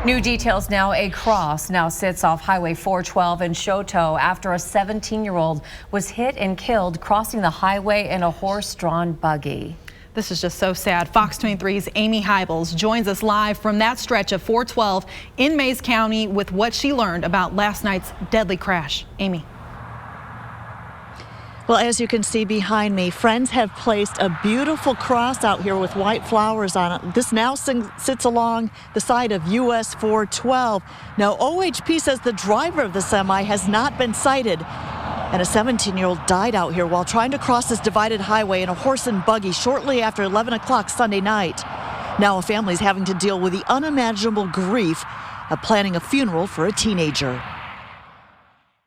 New details now. A cross now sits off Highway 412 in Chouteau after a 17-year-old was hit and killed crossing the highway in a horse-drawn buggy. This is just so sad. Fox 23's Amy Hybels joins us live from that stretch of 412 in Mays County with what she learned about last night's deadly crash. Amy. Well, as you can see behind me, friends have placed a beautiful cross out here with white flowers on it. This now sits along the side of US 412. Now, OHP says the driver of the semi has not been cited, and a 17-year-old died out here while trying to cross this divided highway in a horse and buggy shortly after 11 o'clock Sunday night. Now a family is having to deal with the unimaginable grief of planning a funeral for a teenager.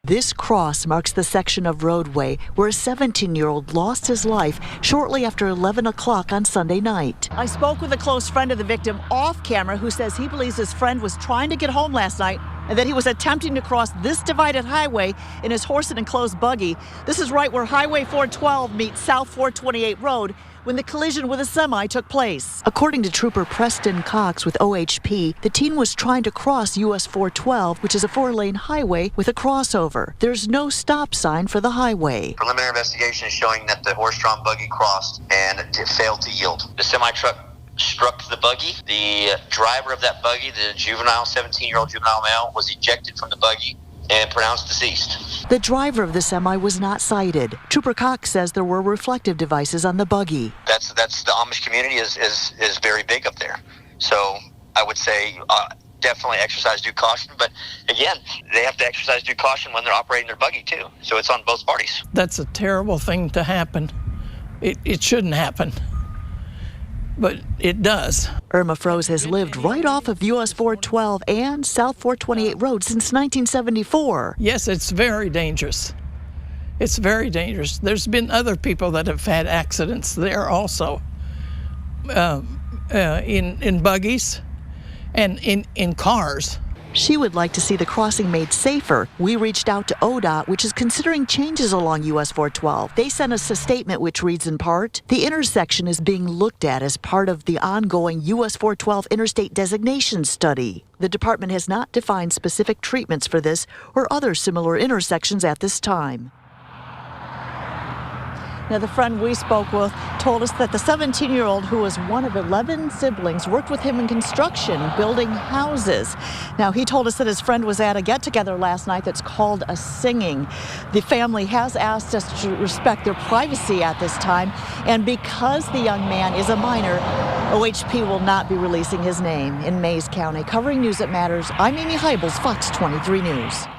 This cross marks the section of roadway where a 17-year-old lost his life shortly after 11 o'clock on Sunday night. I spoke with a close friend of the victim off camera who says he believes his friend was trying to get home last night and that he was attempting to cross this divided highway in his horse and enclosed buggy. This is right where Highway 412 meets South 428 Road when the collision with a semi took place. According to Trooper Preston Cox with OHP, the teen was trying to cross US 412, which is a 4-lane highway with a crossover. There's no stop sign for the highway. Preliminary investigation is showing that the horse-drawn buggy crossed and it failed to yield. The semi-truck struck the buggy. The driver of that buggy, the juvenile, 17-year-old juvenile male, was ejected from the buggy and pronounced deceased. The driver of the semi was not cited. Trooper Cox says there were reflective devices on the buggy. That's the Amish community is very big up there. So I would say definitely exercise due caution. But again, they have to exercise due caution when they're operating their buggy too. So it's on both parties. That's a terrible thing to happen. It shouldn't happen, but it does. Irma Froese has lived right off of US 412 and South 428 Road since 1974. Yes, it's very dangerous. It's very dangerous. There's been other people that have had accidents there also, in buggies and in cars. She would like to see the crossing made safer. We reached out to ODOT, which is considering changes along US 412. They sent us a statement which reads in part, the intersection is being looked at as part of the ongoing US 412 interstate designation study. The department has not defined specific treatments for this or other similar intersections at this time. Now, the friend we spoke with told us that the 17-year-old, who was one of 11 siblings, worked with him in construction, building houses. Now, he told us that his friend was at a get-together last night that's called a singing. The family has asked us to respect their privacy at this time, and because the young man is a minor, OHP will not be releasing his name. In Mays County, covering News That Matters, I'm Amy Hybels, Fox 23 News.